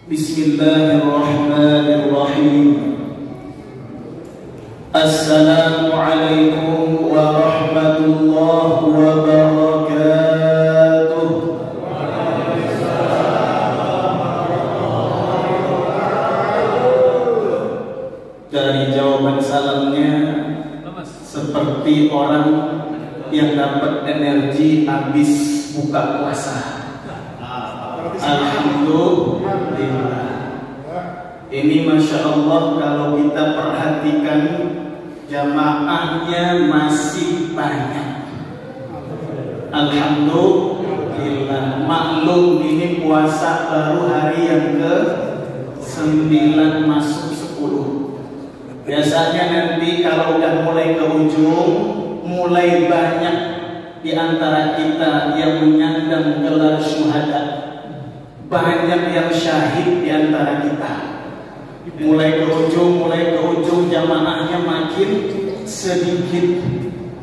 Bismillahirrahmanirrahim. Assalamualaikum warahmatullahi wabarakatuh. Dari jawaban salamnya seperti orang yang dapat energi habis buka puasa. Alhamdulillah. Ini Masya Allah, kalau kita perhatikan jamaahnya masih banyak. Alhamdulillah. Maklum ini puasa baru hari yang ke-9 masuk 10. Biasanya nanti kalau udah mulai ke ujung, mulai banyak di antara kita yang menyandang gelar syuhada. Banyak yang syahid di antara kita. Mulai ke ujung jamaahnya makin sedikit.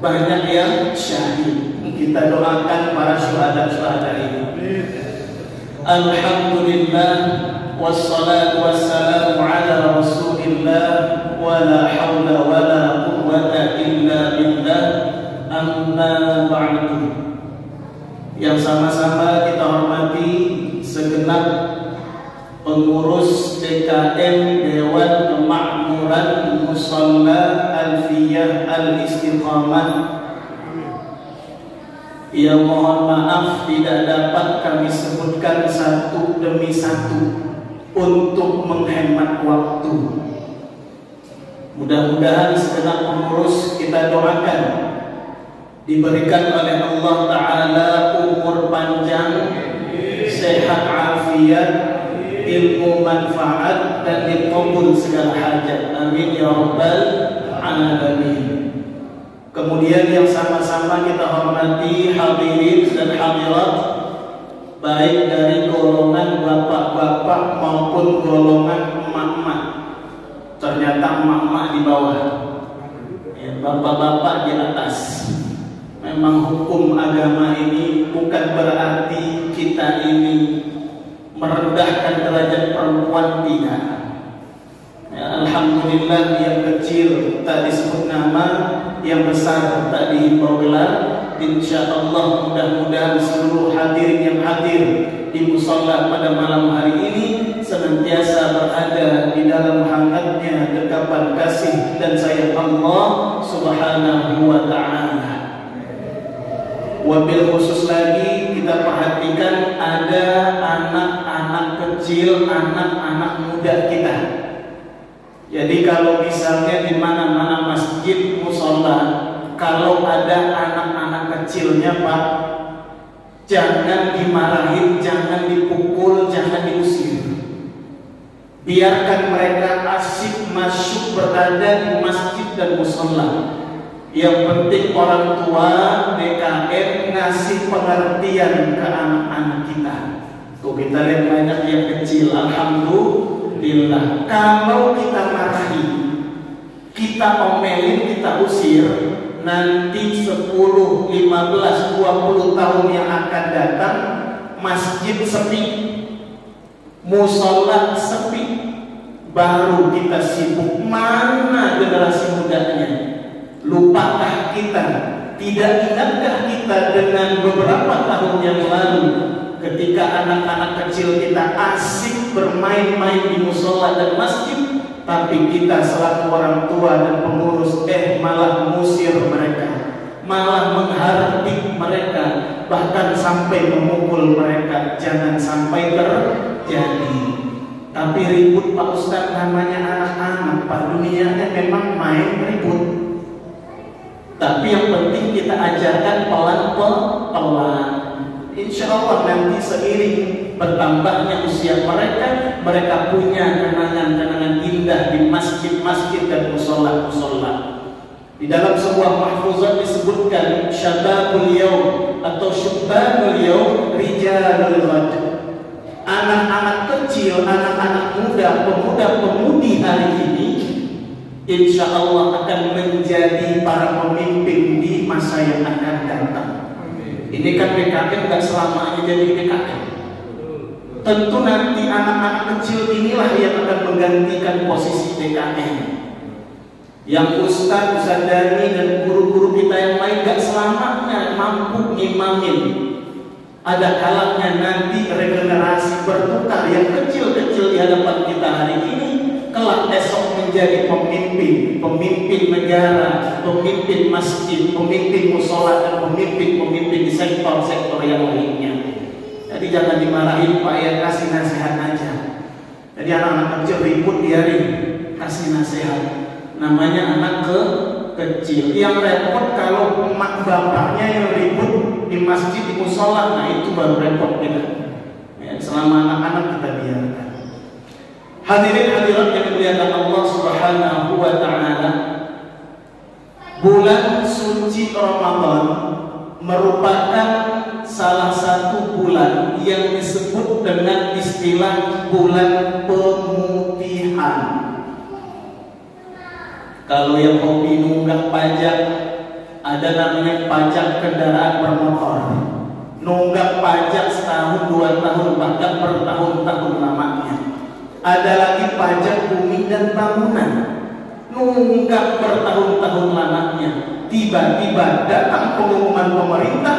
Banyak yang syahid. Kita doakan para syuhada-syuhada ini. Alhamdulillah, wassalatu wassalamu ala rasulillah, wa la hawla wa la quwwata illa billah, amma ba'du. Yang sama-sama kita hormati segenap pengurus DKM Dewan Kemakmuran Musalla Alfiyah Al-Istiqamah, yang mohon maaf tidak dapat kami sebutkan satu demi satu untuk menghemat waktu. Mudah-mudahan segenap pengurus kita doakan diberikan oleh Allah Ta'ala umur panjang, sehat afiat, ilmu manfaat, dan dikabul segala hajat. Amin ya rabbal alamin. Kemudian yang sama-sama kita hormati hadirin dan hadirat, baik dari golongan bapak-bapak maupun golongan emak-emak. Ternyata emak-emak di bawah, bapak-bapak di atas. Memang hukum agama ini bukan berarti kita ini merendahkan derajat perempuan, tidak. Ya, alhamdulillah, yang kecil tak disebut nama, yang besar tak dihimbau gelar. Insyaallah mudah-mudahan seluruh hadirin yang hadir di musalla pada malam hari ini senantiasa berada di dalam hangatnya dekapan kasih dan sayang Allah Subhanahu wa ta'ala. Wabil khusus lagi kita perhatikan ada anak-anak kecil, anak-anak muda kita. Jadi kalau misalnya di mana-mana masjid, musola, kalau ada anak-anak kecilnya Pak, jangan dimarahin, jangan dipukul, jangan diusir. Biarkan mereka asik masuk berada di masjid dan musola. Yang penting orang tua DKM ngasih pengertian ke anak-anak kita. Tuh kita lihat banyak yang kecil, alhamdulillah. Kalau kita marahi, kita omelin, kita usir, nanti 10, 15, 20 tahun yang akan datang masjid sepi, musola sepi, baru kita sibuk. Mana generasi mudanya? Lupakah kita, tidak ingatkah kita dengan beberapa tahun yang lalu ketika anak-anak kecil kita asik bermain-main di musola dan masjid, tapi kita selaku orang tua dan pengurus malah mengusir mereka, malah menghardik mereka, bahkan sampai memukul mereka. Jangan sampai terjadi. Tapi ribut Pak Ustaz, namanya anak-anak Pak, dunianya memang main ribut. Tapi yang penting kita ajarkan pelan-pelan. Insya Allah nanti seiring bertambahnya usia mereka, mereka punya kenangan-kenangan indah di masjid-masjid dan musola-musola. Di dalam sebuah mahfuzat disebutkan syababul yaum atau syubbanul yaum rijalul ghad. Anak-anak kecil, anak-anak muda, pemuda-pemudi hari ini insya Allah akan menjadi para pemimpin di masa yang akan datang. Ini kan PKM nggak selamanya jadi PKM. Tentu nanti anak-anak kecil inilah yang akan menggantikan posisi TKN. Yang ustaz, ustadzani dan guru-guru kita yang lain gak selamanya mampu ngimamin. Ada kalanya nanti regenerasi bertukar, yang kecil-kecil di hadapan kita hari ini kelak esok menjadi pemimpin negara, pemimpin masjid, pemimpin musola, dan pemimpin di sektor-sektor yang lainnya. Jadi jangan dimarahin Pak ya, kasih nasihat aja. Jadi anak-anak kecil ribut biarin, kasih nasihat. Namanya anak kecil. Yang repot kalau emak bapaknya yang ribut di masjid, di musola, nah itu baru repot kita. Ya, selama anak-anak kita biarkan. Hadirin hadirat yang dimuliakan Allah Subhanahu wa taala, bulan suci Ramadan merupakan salah satu bulan yang disebut dengan istilah bulan pemutihan. Kalau yang hobi nunggak pajak, ada namanya pajak kendaraan bermotor. Nunggak pajak setahun, 2 tahun, bahkan bertahun-tahun lamanya. Ada lagi pajak bumi dan bangunan. Nunggak bertahun-tahun lamanya. Tiba-tiba datang pengumuman pemerintah,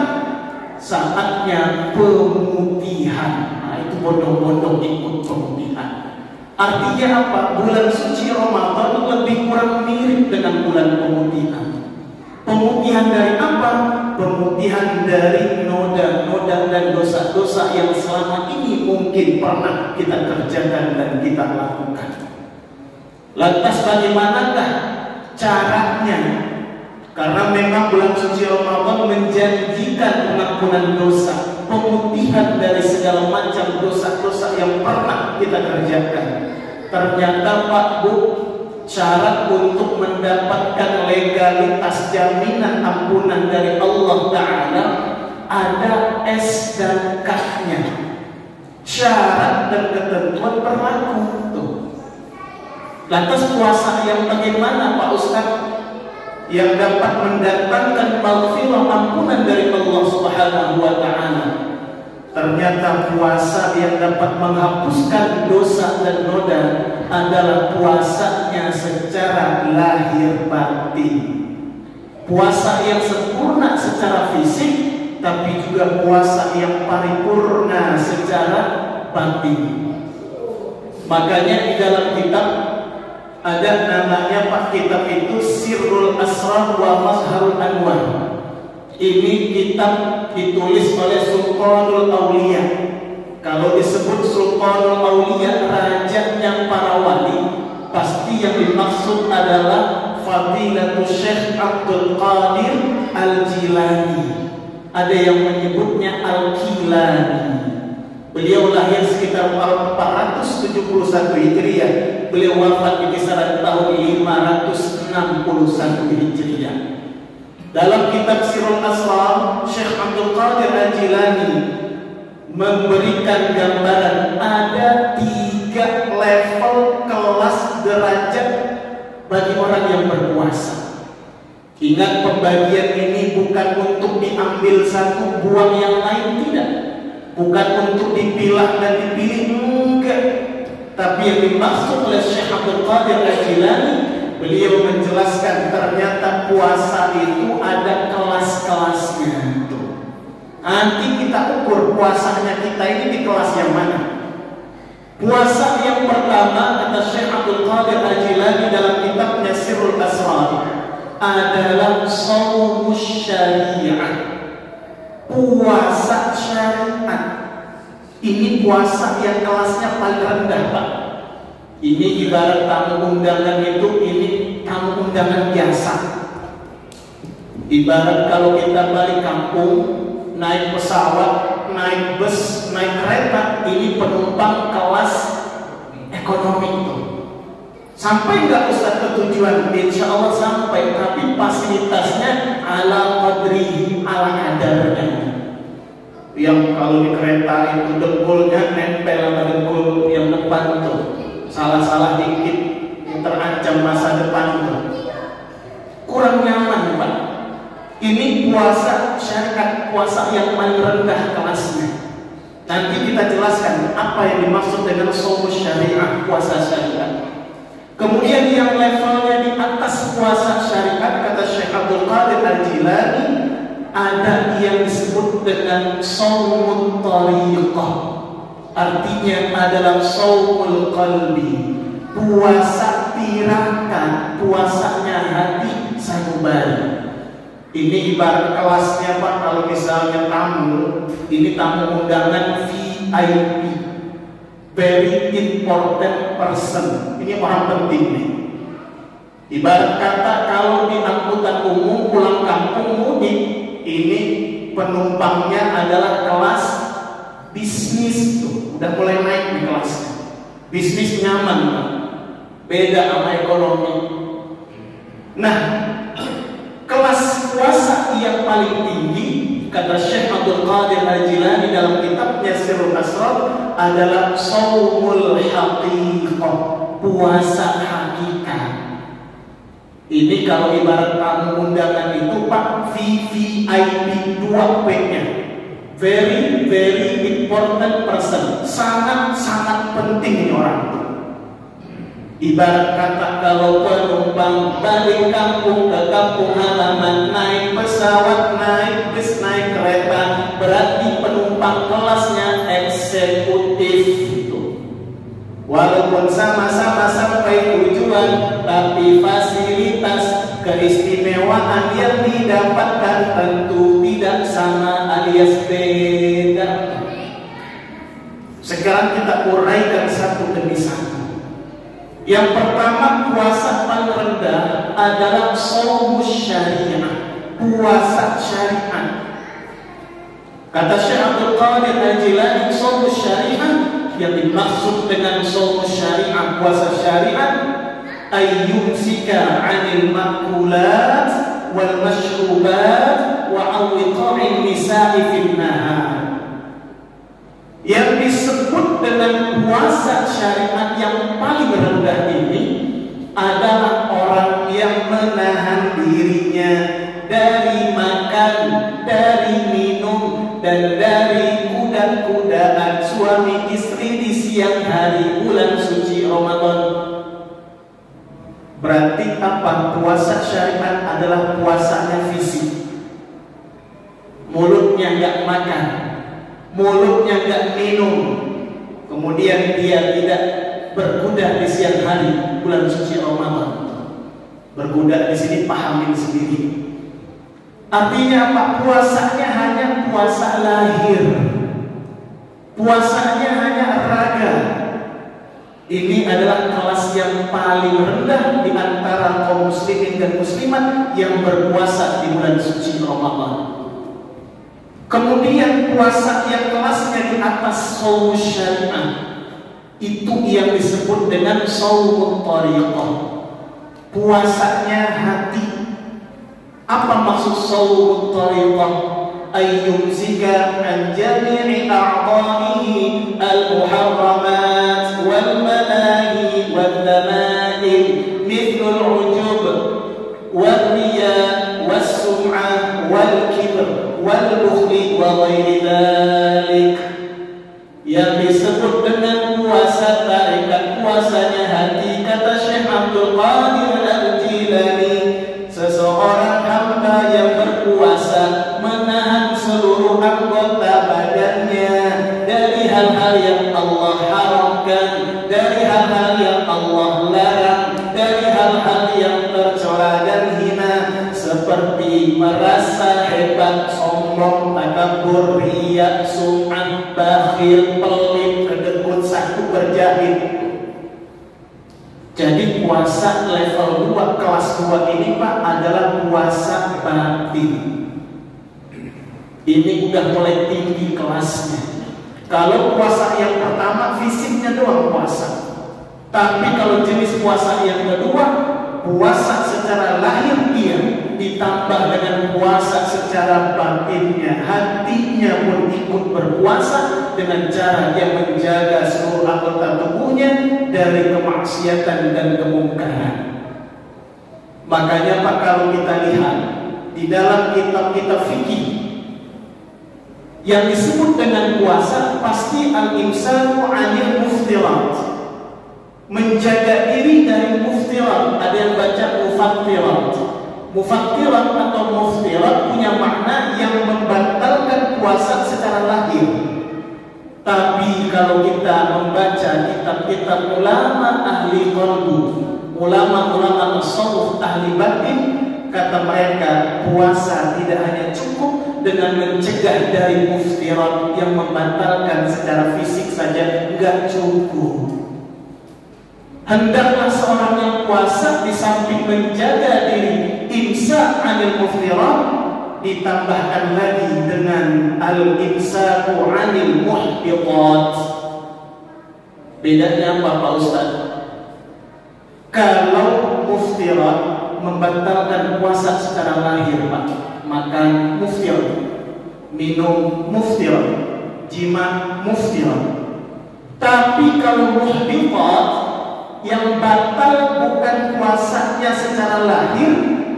saatnya pemutihan. Nah, itu bondong-bondong ikut pemutihan. Artinya apa? Bulan suci Ramadan lebih kurang mirip dengan bulan pemutihan. Pemutihan dari apa? Pemutihan dari noda-noda dan dosa-dosa yang selama ini mungkin pernah kita kerjakan dan kita lakukan. Lantas bagaimanakah caranya? Karena memang bulan suci Ramadan menjanjikan pengampunan dosa, pemutihan dari segala macam dosa-dosa yang pernah kita kerjakan. Ternyata Pak Bu, syarat untuk mendapatkan legalitas jaminan ampunan dari Allah Ta'ala ada S dan K-nya. Syarat dan ketentuan berlaku. Tuh. Lantas puasa yang bagaimana Pak Ustadz? Yang dapat mendatangkan maghfirah ampunan dari Allah Subhanahu wa taala. Ternyata puasa yang dapat menghapuskan dosa dan noda adalah puasanya secara lahir batin. Puasa yang sempurna secara fisik, tapi juga puasa yang paripurna secara batin. Makanya di dalam kitab ada namanya Pak kitab itu Sirrul Asrar wa Mazharul Anwar. Ini kitab ditulis oleh Sultanul Aulia. Kalau disebut Sultanul Aulia, rajanya para wali, pasti yang dimaksud adalah Fadilatul Syekh Abdul Qadir Al-Jilani. Ada yang menyebutnya Al-Kilani. Beliau lahir sekitar 471 Hijriah. Beliau wafat di kisaran tahun 561 Hijriah. Dalam kitab Sirrul Asrar, Syekh Abdul Qadir Al-Jilani memberikan gambaran ada 3 level kelas derajat bagi orang yang berpuasa. Ingat, pembagian ini bukan untuk diambil satu buang yang lain, tidak. Bukan untuk dipilah dan dipilih, enggak. Tapi yang dimaksud oleh Syekh Abdul Qadir Al-Jilani, beliau menjelaskan ternyata puasa itu ada kelas-kelasnya. Nanti kita ukur puasanya kita ini di kelas yang mana. Puasa yang pertama, kata Syekh Abdul Qadir Al-Jilani dalam kitabnya Sirrul Asrar, adalah shaumus syariah. Puasa syariat. Ini puasa yang kelasnya paling rendah, Pak. Ini ibarat tamu undangan itu, ini tamu undangan biasa. Ibarat kalau kita balik kampung, naik pesawat, naik bus, naik kereta, ini penumpang kelas ekonomi itu. Sampai nggak Ustaz ke tujuan? Insya Allah sampai, tapi fasilitasnya ala qadrihi, ala kadarnya. Yang kalau di kereta itu dengkulnya nempel sama dengkul yang depan tuh, salah-salah dikit yang terancam masa depan tuh, kurang nyaman, Pak. Ini puasa syariat, puasa yang paling rendah kelasnya. Nanti kita jelaskan apa yang dimaksud dengan shaum syariah, puasa syariat. Kemudian yang levelnya di atas puasa syariat, kata Syekh Abdul Qadir Al-Jilani, ada yang disebut dengan shaumut thariqah. Artinya adalah shaumul qalbi, puasa tirakat, puasanya hati sanubari. Ini ibarat kelasnya Pak, kalau misalnya tamu, ini tamu undangan VIP, very important person. Ini orang penting nih. Ibarat kata kalau di angkutan umum pulang kampung mudik, ini penumpangnya adalah kelas bisnis tuh, udah mulai naik di kelasnya. Bisnis nyaman Pak, beda sama ekonomi. Nah, kelas puasa yang paling tinggi, kata Syekh Abdul Qadir Al-Jilani dalam kitabnya Sirrul Asrar, adalah shaumul haqiqah, puasa hakikat. Ini kalau ibarat tamu undangan itu Pak, VVIP 2P-nya, very very important person, sangat-sangat penting ini orang itu. Ibarat kata kalau penumpang balik kampung ke kampung halaman, naik pesawat, naik bis, naik kereta, berarti penumpang kelasnya eksekutif itu. Walaupun sama-sama sampai tujuan, tapi fasilitas keistimewaan yang didapatkan tentu tidak sama alias beda. Sekarang kita uraikan satu demi satu. Yang pertama, puasa paling rendah adalah shaum syariah, puasa syariat. Kata Syekh Abdul Qadir Al-Jilani, shaum syariah yang dimaksud dengan shaum syariah, puasa syariat, ayyumsika 'anil makulat wal mashrubat wa 'an wiqa'in nisa'i fil nahar. Yang disebut dengan puasa syariat yang paling rendah ini adalah orang yang menahan dirinya dari makan, dari minum, dan dari kuda-kudaan suami istri di siang hari bulan suci Ramadan. Berarti apa? Puasa syariat adalah puasanya fisik. Mulutnya nggak makan, mulutnya nggak minum, kemudian dia tidak berkuda di siang hari bulan suci Ramadan. Berkuda di sini pahamin sendiri. Artinya apa? Puasanya hanya puasa lahir, puasanya hanya raga. Ini adalah kelas yang paling rendah di antara kaum muslimin dan muslimat yang berpuasa di bulan suci Ramadan. Kemudian puasa yang kelasnya di atas shaum syariah, itu yang disebut dengan shaumut thariqah, puasanya hati. Apa maksud shaumut thariqah? Ayyumsika an jami'i a'dha'ihi al-muharramat wal manahi wal dhama'im mithlu al-'ujub wal riya was sum'ah wal kibr wal bukhli wa ghairi dzalik. Yang disebut dengan puasa tarikat, puasanya hati, kata Syekh Abdul Qadir Al-Jilani, seseorang hamba yang berpuasa menahan seluruh anggota badannya dari hal-hal yang Allah haramkan, dari hal-hal yang Allah larang, dari hal-hal yang tercela dan hina, seperti merasa hebat, sombong, takabur, riya, sum'ah, bakhil, pelit, kedekut, saku, berjahit. Jadi puasa level 2, kelas 2 ini Pak adalah puasa batin. Ini udah mulai tinggi kelasnya. Kalau puasa yang pertama fisiknya doang puasa, tapi kalau jenis puasa yang kedua, puasa secara lahir dia ditambah dengan puasa secara batinnya, hatinya pun ikut berpuasa dengan cara dia menjaga seluruh anggota tubuhnya dari kemaksiatan dan kemungkaran. Makanya Pak, kalau kita lihat di dalam kitab-kitab fikih, Yang disebut dengan puasa pasti al-imsaku 'anil muftirat, menjaga diri dari muftirat. Ada yang baca mufattirat. Mufattirat atau muftirat punya makna yang membatalkan puasa secara lahir. Tapi kalau kita membaca kitab-kitab ulama ahli qalbu, ulama-ulama tasawuf ahli batin, kata mereka puasa tidak hanya cukup dengan mencegah dari muftirat yang membatalkan secara fisik saja, enggak cukup. Hendaklah seorang yang puasa di samping menjaga diri imsak 'anil muftirat, ditambahkan lagi dengan al-imsaku 'anil muhbitat. Bedanya apa Pak Ustaz? Kalau muftirat membatalkan puasa secara lahir, Pak, makan muftirat, minum muftirat, jima muftirat. Tapi kalau muhbitat, yang batal bukan puasanya secara lahir,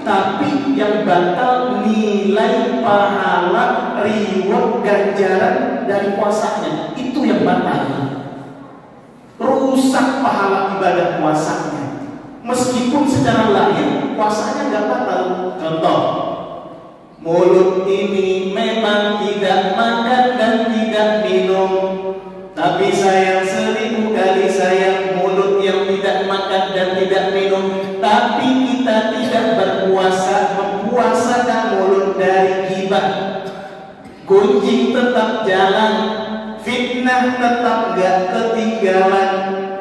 tapi yang batal nilai pahala, reward, ganjaran dari puasanya. Itu yang batal. Rusak pahala ibadah puasanya. Meskipun secara lahir puasanya nggak batal. Contoh, mulut ini memang tidak makan dan tidak minum, tapi sayang 1000 kali sayang mulut yang tidak makan dan tidak minum. Tapi kita tidak berpuasa, mempuasakan mulut dari ghibah. Gunjing tetap jalan, fitnah tetap gak ketinggalan.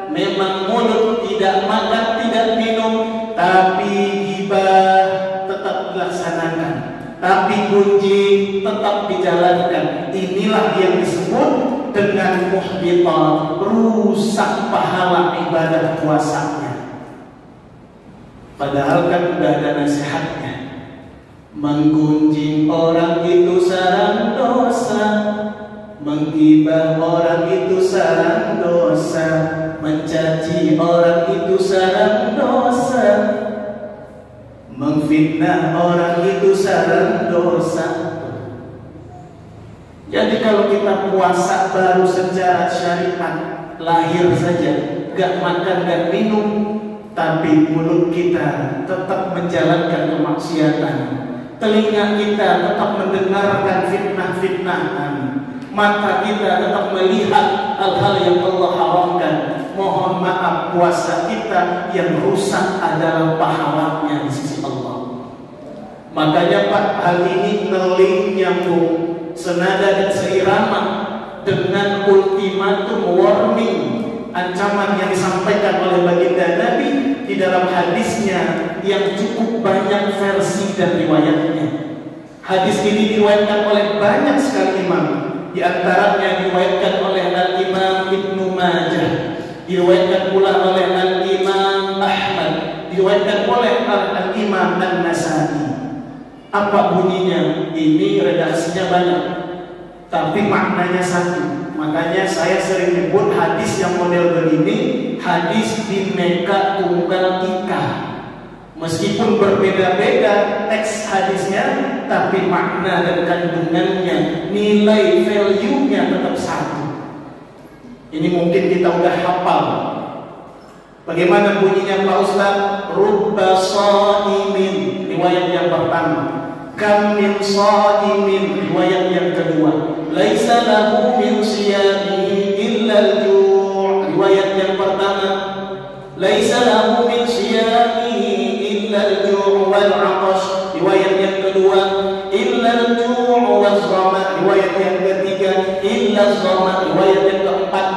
Memang mulut tidak makan, tidak minum, tapi ghibah tetap dilaksanakan, tapi gunjing tetap dijalankan. Inilah yang disebut dengan muhbitat, rusak pahala ibadah puasanya. Padahal kan udah ada nasihatnya. Menggunjing orang itu sarang dosa, menggibah orang itu sarang dosa, mencaci orang itu sarang dosa, memfitnah orang itu sarang dosa. Jadi kalau kita puasa baru secara syariat lahir saja, gak makan dan minum, tapi mulut kita tetap menjalankan kemaksiatan, telinga kita tetap mendengarkan fitnah-fitnahan, mata kita tetap melihat hal-hal yang Allah haramkan, mohon maaf, puasa kita yang rusak adalah pahalanya di sisi Allah. Makanya Pak, hal ini ngeling nyambung, senada dan seirama dengan ultimatum warning, ancaman yang disampaikan oleh baginda Nabi di dalam hadisnya yang cukup banyak versi dan riwayatnya. Hadis ini diriwayatkan oleh banyak sekali imam. Di antaranya diriwayatkan oleh Al-Imam Ibnu Majah, diriwayatkan pula oleh Al-Imam Ahmad, diriwayatkan oleh Al-Imam An-Nasai. Apa bunyinya? Ini redaksinya banyak, tapi maknanya satu. Makanya saya sering nyebut hadis yang model begini hadis Bhinneka Tunggal Ika. Meskipun berbeda-beda teks hadisnya, tapi makna dan kandungannya, nilai value-nya tetap satu. Ini mungkin kita udah hafal. Bagaimana bunyinya Pak Ustaz? Rubba shaimin, riwayat yang pertama. Kam min shaimin, riwayat yang kedua. Laisa lahu min siyamihi illa al-ju', riwayat yang pertama. Laisa lahu min siyamihi illa al-ju' wal 'atash, riwayat yang kedua. Illa al-ju' wal zama, riwayat yang ketiga. Illa az-zama, riwayat yang keempat.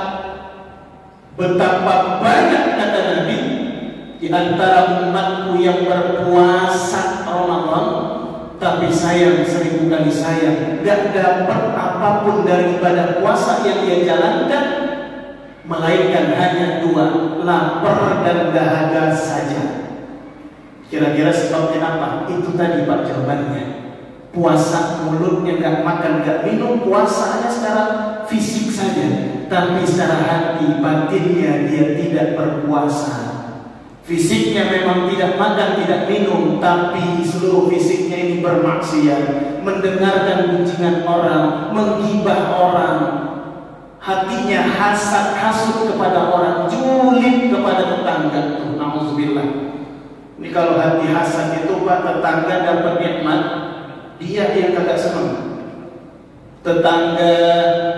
Betapa banyak kata Nabi di antara umatku yang berpuasa Ramadan, tapi sayang 1000 kali sayang, gak dapat apapun dari ibadah puasa yang dia jalankan, melainkan hanya dua, lapar dan dahaga saja. Kira-kira sebabnya apa? Itu tadi Pak jawabannya. Puasa mulutnya gak makan gak minum, puasa hanya secara fisik saja, tapi secara hati batinnya dia tidak berpuasa. Fisiknya memang tidak makan, tidak minum, tapi seluruh fisiknya ini bermaksiat, mendengarkan gunjingan orang, menggibah hasad, hasut kepada orang, julid kepada tetangga. Nauzubillah. Ini kalau hati hasad itu Pak, tetangga dapat nikmat, dia yang kagak senang. Tetangga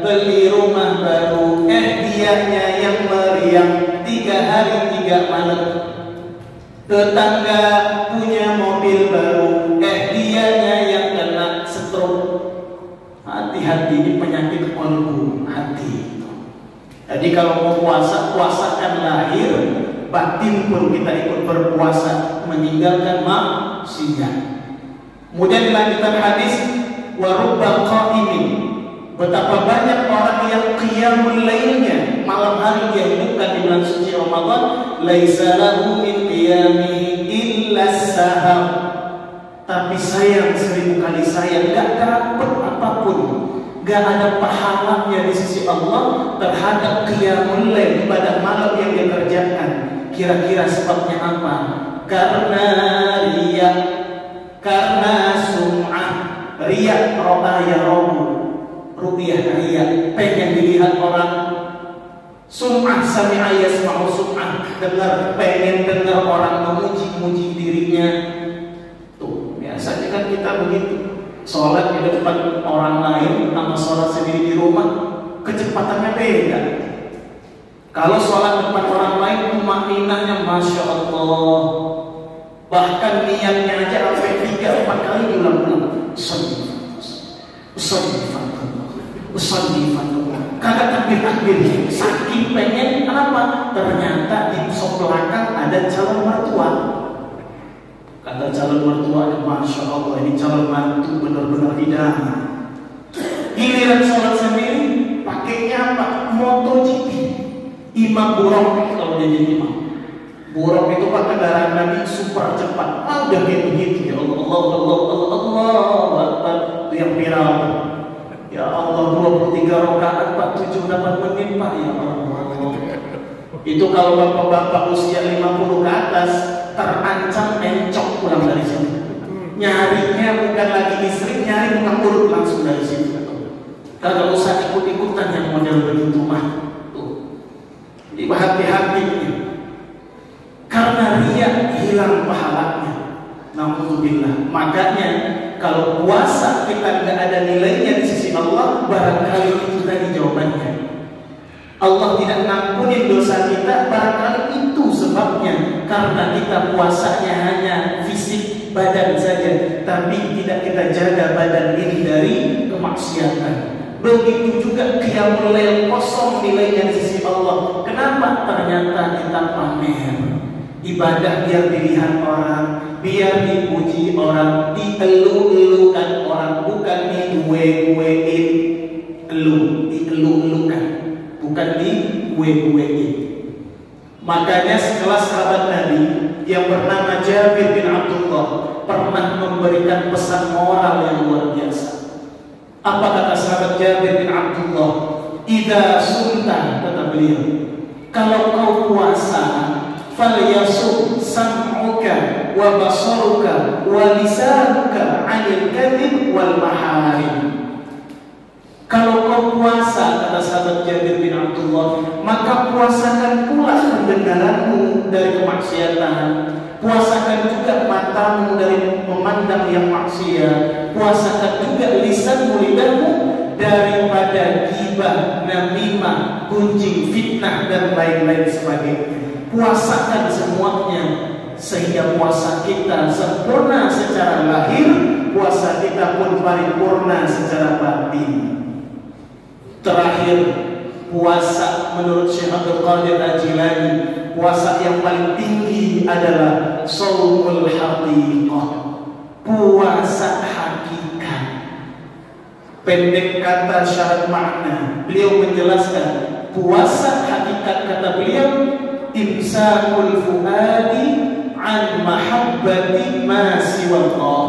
beli rumah baru, dianya yang meriang 3 hari 3 malam. Tetangga punya mobil baru, dianya yang kena stroke. Hati-hati, ini penyakit kolbu hati. Jadi kalau mau puasa, puasakan lahir, batin pun kita ikut berpuasa, meninggalkan maksiat. Kemudian dilanjutkan hadis, wa rubba qa'imin, betapa banyak orang yang qiyamul lailnya, malam hari dia hidupkan di bulan suci Ramadan, laisa lahu min qiyamihi illa saham, tapi sayang 1000 kali sayang, gak dapat apapun, gak ada pahalanya di sisi Allah terhadap qiyamul lail, ibadah malam yang dia kerjakan. Kira-kira sebabnya apa? Karena riya, karena sum'ah. Riya, ro'ah ya robu, ru'yah riya, pengen dilihat orang. Sum'ah, sami'a yasma'u sum'ah, dengar, pengen dengar orang memuji-muji dirinya. Tuh, biasanya kan kita begitu. Sholat di depan orang lain sama sholat sendiri di rumah, kecepatannya beda. Kalau sholat depan orang lain, tumakninahnya Masya Allah, bahkan niatnya aja sampai 3-4 kali diulang-ulang. Usallifatullah, kagak takbir-takbir, saking pengen. Kenapa? Ternyata di sop belakang ada calon mertua. Kata calon mertua, Masya Allah, ini calon mantu benar-benar idaman. Giliran sholat sendiri, pakainya apa? MotoGP. Imam buruk, kalau dia jadi imam buruk itu Pak, kendaraan Nabi super cepat. Udah kayak begitu, ya Allah, itu yang viral. Ya Allah, 23 rakaat Pak, 7-8 menit Pak, ya Allah. Itu kalau bapak-bapak usia 50 ke atas terancam mencok pulang dari sini. Nyarinya bukan lagi istri, nyari tukang urut langsung dari sini. Kagak usah ikut-ikutan yang model begitu mah. Jadi hati-hati, karena riya hilang pahalanya. Nauzubillah. Makanya kalau puasa kita nggak ada nilainya di sisi Allah, barangkali itu tadi jawabannya. Allah tidak ngampunin dosa kita, barangkali itu sebabnya. Karena kita puasanya hanya fisik badan saja, tapi tidak kita jaga badan ini dari kemaksiatan. Begitu juga qiyamul lail kosong nilainya di sisi Allah. Kenapa? Ternyata kita pamer. Ibadah biar dilihat orang, biar dipuji orang, dielu-elukan orang, bukan digue-guein. Dielu-elukan, bukan digue-guein. Makanya sekelas sahabat Nabi yang bernama Jabir bin Abdullah pernah memberikan pesan moral yang luar biasa. Apa kata sahabat Jabir bin Abdullah? Idza sumta, kata beliau, kalau kau puasa, falyasum sam'uka wa basaruka wa lisanuka 'anil kadhib wal maharim. Kalau kau puasa, kata sahabat Jabir bin Abdullah, maka puasakan pula pendengaranmu dari kemaksiatan. Puasakan juga matamu dari memandang yang maksiat. Puasakan juga lisanmu, lidahmu daripada ghibah, namimah, gunjing, fitnah dan lain-lain sebagainya. Puasakan semuanya sehingga puasa kita sempurna secara lahir, puasa kita pun paripurna secara batin. Terakhir, puasa menurut Syekh Abdul Qadir Al-Jilani, puasa yang paling tinggi adalah shaumul haqiqah, puasa hakikat. Pendek kata syarat makna, beliau menjelaskan puasa hakikat, kata beliau, imsakul fuadi an mahabbati ma siwallah.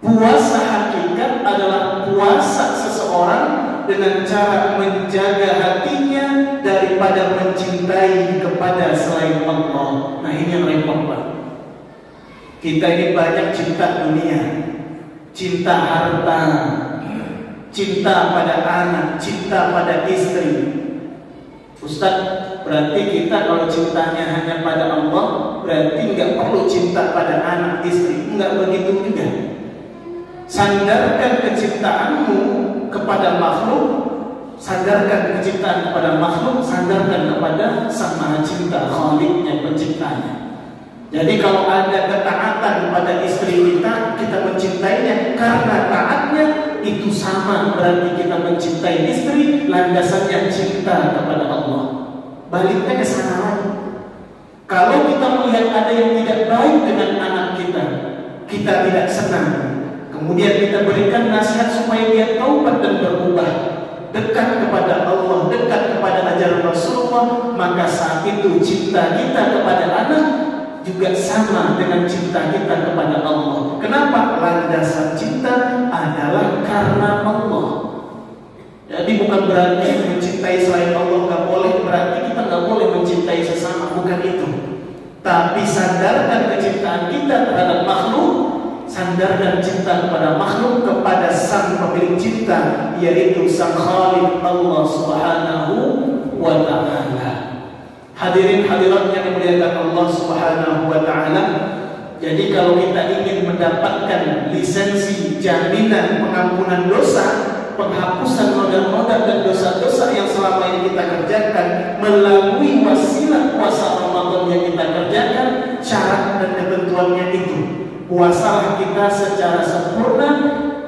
Puasa hakikat adalah puasa seseorang dengan cara menjaga hatinya daripada mencintai kepada selain Allah. Nah, ini yang repot Pak. Kita ini banyak cinta dunia, cinta harta, cinta pada anak, cinta pada istri. Ustaz, berarti kita kalau cintanya hanya pada Allah, berarti nggak perlu cinta pada anak istri. Nggak begitu juga. Sandarkan kecintaanmu kepada makhluk, sandarkan kecintaan kepada makhluk, sandarkan kepada Sang Maha Cinta, Khaliqnya, penciptanya. Jadi kalau ada ketaatan pada istri kita, kita mencintainya karena taatnya, itu sama berarti kita mencintai istri, landasannya cinta kepada Allah. Baliknya ke sana lagi. Kalau kita melihat ada yang tidak baik dengan anak kita, kita tidak senang. Kemudian kita berikan nasihat supaya dia taubat dan berubah, dekat kepada Allah, dekat kepada ajaran Rasulullah, maka saat itu cinta kita kepada anak juga sama dengan cinta kita kepada Allah. Kenapa? Landasan cinta adalah karena Allah. Jadi bukan berarti mencintai selain Allah nggak boleh, berarti kita nggak boleh mencintai sesama, bukan itu. Tapi sandarkan kecintaan kita terhadap makhluk, sandarkan cinta kepada makhluk kepada Sang Pemilik Cinta, yaitu Sang Khaliq Allah Subhanahu wa Ta'ala. Hadirin hadirat yang dimuliakan Allah Subhanahu wa Ta'ala. Jadi kalau kita ingin mendapatkan lisensi jaminan pengampunan dosa, penghapusan noda-noda dan dosa-dosa yang selama ini kita kerjakan melalui wasilah puasa Ramadan yang kita kerjakan, syarat dan ketentuannya itu, puasalah kita secara sempurna,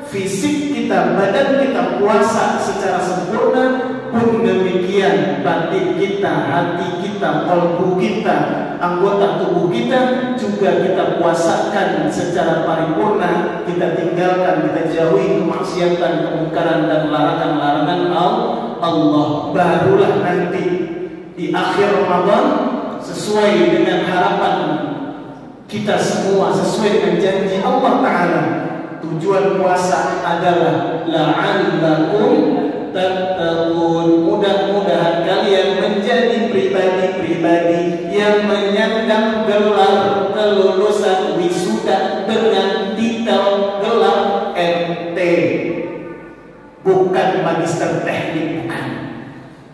fisik kita, badan kita puasa secara sempurna, pun demikian batin kita, hati kita, kalbu kita, anggota tubuh kita juga kita puasakan secara paripurna. Kita tinggalkan, kita jauhi kemaksiatan, kemungkaran dan larangan-larangan Allah. Barulah nanti di akhir Ramadan, sesuai dengan harapan kita semua, sesuai dengan janji Allah Ta'ala, tujuan puasa adalah la'allakum tattaqun. Mudah-mudahan kalian menjadi pribadi-pribadi yang menyandang gelar kelulusan wisuda dengan titel gelar MT, bukan magister teknik, bukan.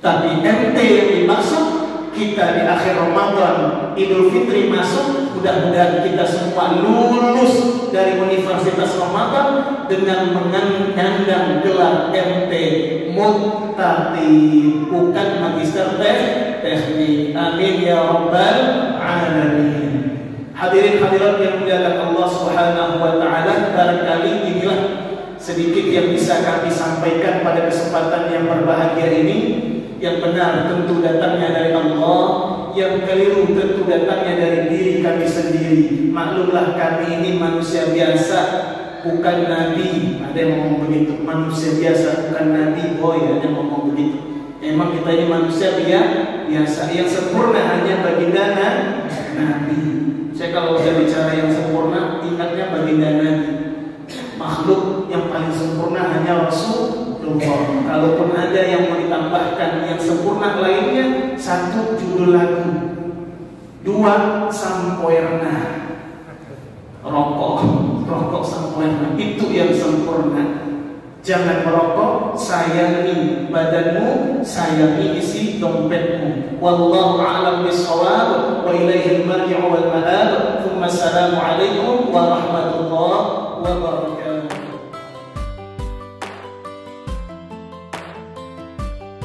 Tapi MT yang dimaksud kita di akhir Ramadan, Idul Fitri masuk, mudah-mudahan kita semua lulus dari Universitas Ramadan dengan menyandang gelar MT Muttaqi, bukan magister teknik. Amin ya rabbal alamin. Hadirin hadirat yang dimuliakan Allah Subhanahu wa Ta'ala, barangkali inilah sedikit yang bisa kami sampaikan pada kesempatan yang berbahagia ini. Yang benar tentu datangnya dari Allah, yang keliru tentu datangnya dari diri kami sendiri. Maklumlah kami ini manusia biasa, bukan nabi. Ada yang ngomong begitu, manusia biasa bukan nabi. Oh ya, ada yang ngomong begitu. Emang kita ini manusia biasa. Yang sempurna hanya baginda nabi. Saya kalau udah bicara yang sempurna, ingatnya baginda nabi. Makhluk yang paling sempurna hanya Rasul. Kalaupun ada yang mau ditambahkan yang sempurna lainnya, satu judul lagu, dua sampoerna, rokok sampoerna, itu yang sempurna. Jangan merokok, sayangi badanmu, sayangi isi dompetmu. Wallahu a'lam bishawab, wa ilaihil marji'u wal ma'ab. Assalamualaikum warahmatullahi wabarakatuh.